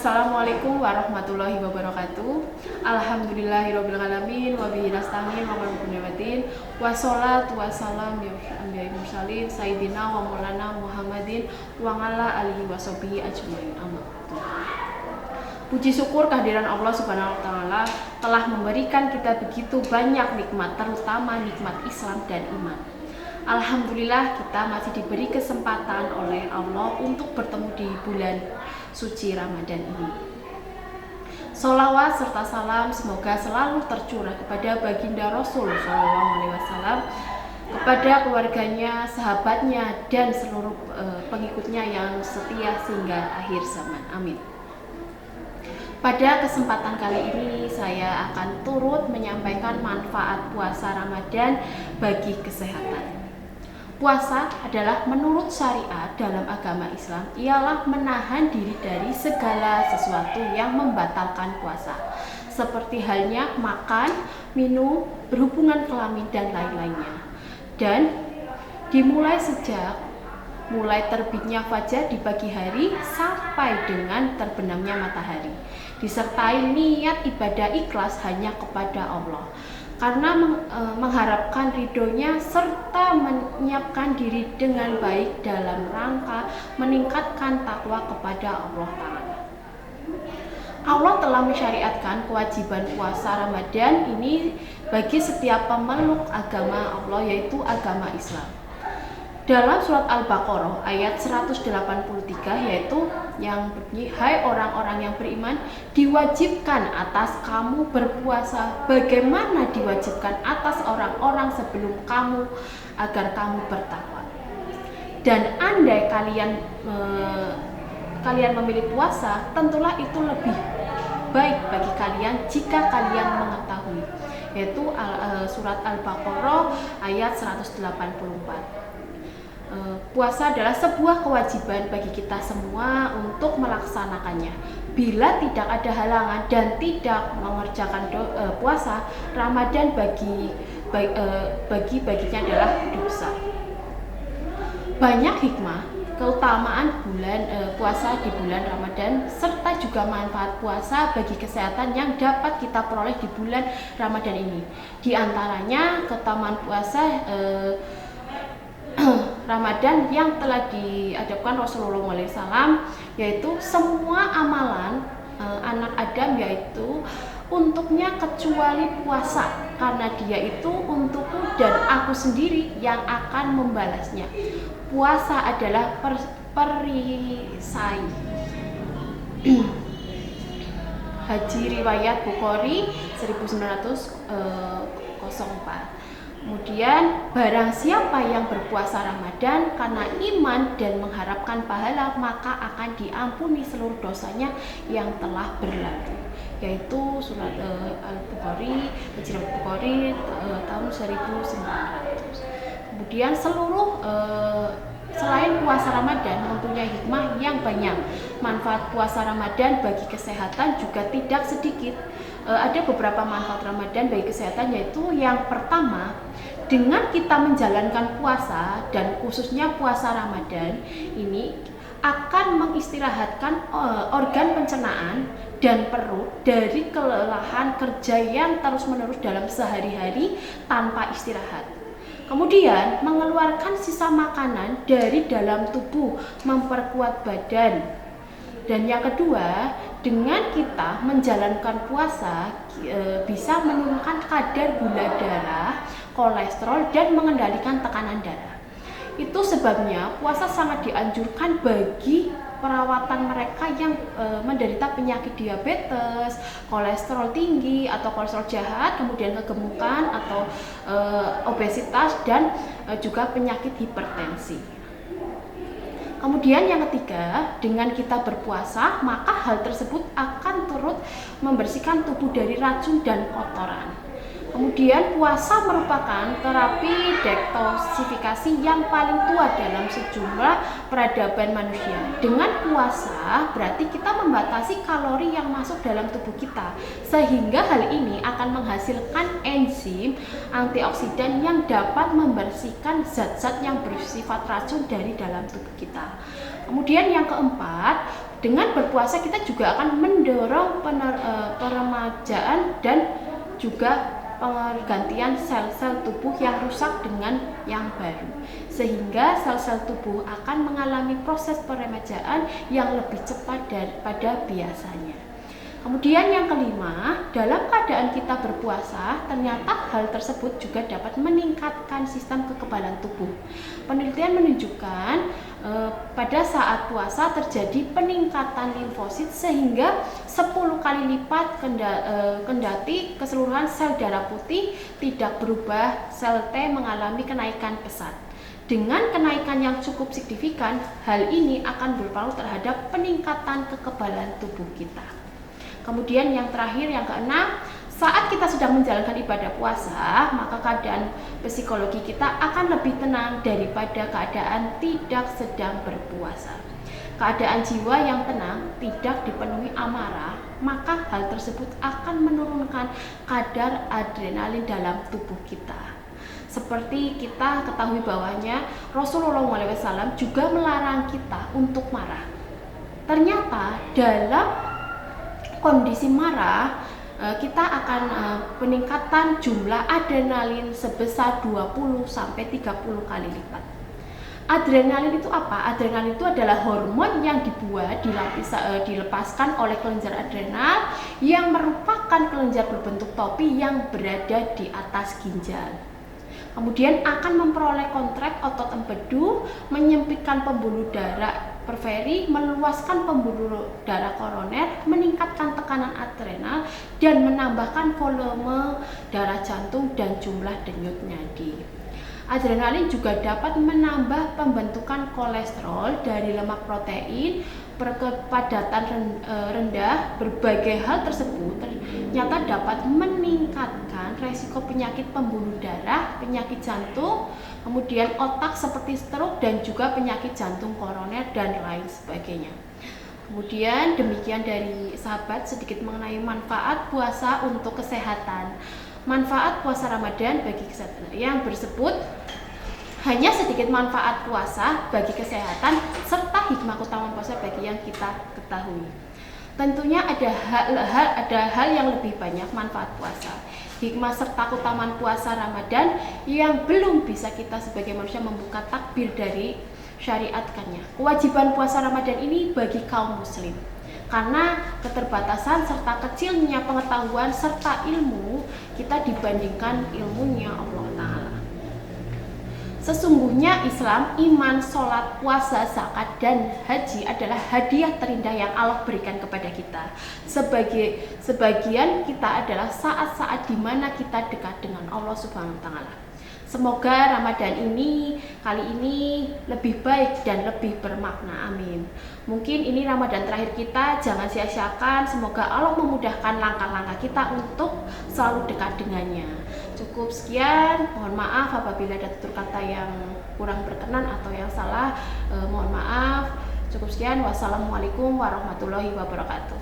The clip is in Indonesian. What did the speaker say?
Assalamualaikum warahmatullahi wabarakatuh. Alhamdulillahirobbilalamin wabihi nasta'in wa ala kulli wassalatu wassalam ya anbiya'i mursalin sayyidina wa maulana Muhammadin wa ala alihi washabihi ajmain. Amma. Puji syukur kehadiran Allah Subhanahu wa taala telah memberikan kita begitu banyak nikmat, terutama nikmat Islam dan iman. Alhamdulillah kita masih diberi kesempatan oleh Allah untuk bertemu di bulan suci Ramadan ini. Sholawat serta salam semoga selalu tercurah kepada baginda Rasul SAW, kepada keluarganya, sahabatnya, dan seluruh pengikutnya yang setia sehingga akhir zaman. Amin. Pada kesempatan kali ini saya akan turut menyampaikan manfaat puasa Ramadan bagi kesehatan. Puasa adalah menurut syariat dalam agama Islam ialah menahan diri dari segala sesuatu yang membatalkan puasa, seperti halnya makan, minum, berhubungan kelamin, dan lain-lainnya. Dan dimulai sejak mulai terbitnya fajar di pagi hari sampai dengan terbenamnya matahari, disertai niat ibadah ikhlas hanya kepada Allah karena mengharapkan ridhonya serta menyiapkan diri dengan baik dalam rangka meningkatkan takwa kepada Allah Ta'ala. Allah telah mensyariatkan kewajiban puasa Ramadan ini bagi setiap pemeluk agama Allah, yaitu agama Islam. Dalam surat Al-Baqarah ayat 183 yaitu yang berbunyi, hai orang-orang yang beriman, diwajibkan atas kamu berpuasa bagaimana diwajibkan atas orang-orang sebelum kamu agar kamu bertakwa. Dan andai kalian memilih puasa, tentulah itu lebih baik bagi kalian jika kalian mengetahui, yaitu surat Al-Baqarah ayat 184. Puasa adalah sebuah kewajiban bagi kita semua untuk melaksanakannya. Bila tidak ada halangan dan tidak mengerjakan puasa, Ramadan baginya adalah dosa. Banyak hikmah, keutamaan puasa di bulan Ramadan serta juga manfaat puasa bagi kesehatan yang dapat kita peroleh di bulan Ramadan ini. Di antaranya keutamaan puasa Ramadan yang telah diadapkan Rasulullah SAW, yaitu semua amalan anak Adam yaitu untuknya kecuali puasa, karena dia itu untukku dan aku sendiri yang akan membalasnya. Puasa adalah perisai. Haji riwayat Bukhari 1904. Kemudian barang siapa yang berpuasa Ramadan karena iman dan mengharapkan pahala, maka akan diampuni seluruh dosanya yang telah berlalu, yaitu surat Al-Bukhari, Bukhari tahun 1900. Kemudian selain puasa Ramadan mempunyai hikmah yang banyak. Manfaat puasa Ramadan bagi kesehatan juga tidak sedikit. Ada beberapa manfaat Ramadan bagi kesehatan, yaitu yang pertama, dengan kita menjalankan puasa dan khususnya puasa Ramadan ini akan mengistirahatkan organ pencernaan dan perut dari kelelahan kerja yang terus-menerus dalam sehari-hari tanpa istirahat. Kemudian mengeluarkan sisa makanan dari dalam tubuh, memperkuat badan. Dan yang kedua, dengan kita menjalankan puasa bisa menurunkan kadar gula darah, kolesterol, dan mengendalikan tekanan darah. Itu sebabnya puasa sangat dianjurkan bagi perawatan mereka yang menderita penyakit diabetes, kolesterol tinggi atau kolesterol jahat, kemudian kegemukan atau obesitas, dan juga penyakit hipertensi. Kemudian yang ketiga, dengan kita berpuasa, maka hal tersebut akan turut membersihkan tubuh dari racun dan kotoran. Kemudian puasa merupakan terapi detoksifikasi yang paling tua dalam sejumlah peradaban manusia. Dengan puasa berarti kita membatasi kalori yang masuk dalam tubuh kita, sehingga hal ini akan menghasilkan enzim antioksidan yang dapat membersihkan zat-zat yang bersifat racun dari dalam tubuh kita. Kemudian yang keempat, Dengan berpuasa kita juga akan mendorong peremajaan dan juga pergantian sel-sel tubuh yang rusak dengan yang baru, sehingga sel-sel tubuh akan mengalami proses peremajaan yang lebih cepat daripada biasanya. Kemudian yang kelima, dalam keadaan kita berpuasa, ternyata hal tersebut juga dapat meningkatkan sistem kekebalan tubuh. Penelitian menunjukkan pada saat puasa terjadi peningkatan limfosit sehingga 10 kali lipat kendati keseluruhan sel darah putih tidak berubah, sel T mengalami kenaikan pesat. Dengan kenaikan yang cukup signifikan, hal ini akan berpengaruh terhadap peningkatan kekebalan tubuh kita. Kemudian yang terakhir, yang keenam, saat kita sedang menjalankan ibadah puasa, maka keadaan psikologi kita akan lebih tenang daripada keadaan tidak sedang berpuasa. Keadaan jiwa yang tenang, tidak dipenuhi amarah, maka hal tersebut akan menurunkan kadar adrenalin dalam tubuh kita. Seperti kita ketahui bahwanya Rasulullah SAW juga melarang kita untuk marah. Ternyata dalam kondisi marah, kita akan peningkatan jumlah adrenalin sebesar 20-30 kali lipat. Adrenalin itu apa? Adrenalin itu adalah hormon yang dilepaskan oleh kelenjar adrenal yang merupakan kelenjar berbentuk topi yang berada di atas ginjal. Kemudian akan memperoleh kontrak otot empedu, menyempitkan pembuluh darah periferi, meluaskan pembuluh darah koroner, meningkatkan tekanan adrenal, dan menambahkan volume darah jantung dan jumlah denyut nadi. Adrenalin juga dapat menambah pembentukan kolesterol dari lemak protein, berkepadatan rendah. Berbagai hal tersebut ternyata dapat meningkatkan resiko penyakit pembuluh darah, penyakit jantung, kemudian otak seperti stroke dan juga penyakit jantung koroner dan lain sebagainya. Kemudian demikian dari sahabat sedikit mengenai manfaat puasa untuk kesehatan. Manfaat puasa Ramadan bagi kesehatan yang bersebut hanya sedikit manfaat puasa bagi kesehatan serta hikmah utama puasa bagi yang kita ketahui. Tentunya ada hal yang lebih banyak manfaat puasa, hikmah serta keutamaan puasa Ramadan yang belum bisa kita sebagai manusia membuka takbir dari syariatkannya. Kewajiban puasa Ramadan ini bagi kaum muslim, karena keterbatasan serta kecilnya pengetahuan serta ilmu kita dibandingkan ilmunya Allah Ta'ala. Sesungguhnya Islam, iman, sholat, puasa, zakat, dan haji adalah hadiah terindah yang Allah berikan kepada kita. Sebagian kita adalah saat-saat di mana kita dekat dengan Allah Subhanahu wa Ta'ala. Semoga Ramadan ini kali ini lebih baik dan lebih bermakna. Amin. Mungkin ini Ramadan terakhir kita, jangan sia-siakan. Semoga Allah memudahkan langkah-langkah kita untuk selalu dekat dengannya. Cukup sekian, mohon maaf apabila ada tutur kata yang kurang berkenan atau yang salah, mohon maaf. Cukup sekian, wassalamualaikum warahmatullahi wabarakatuh.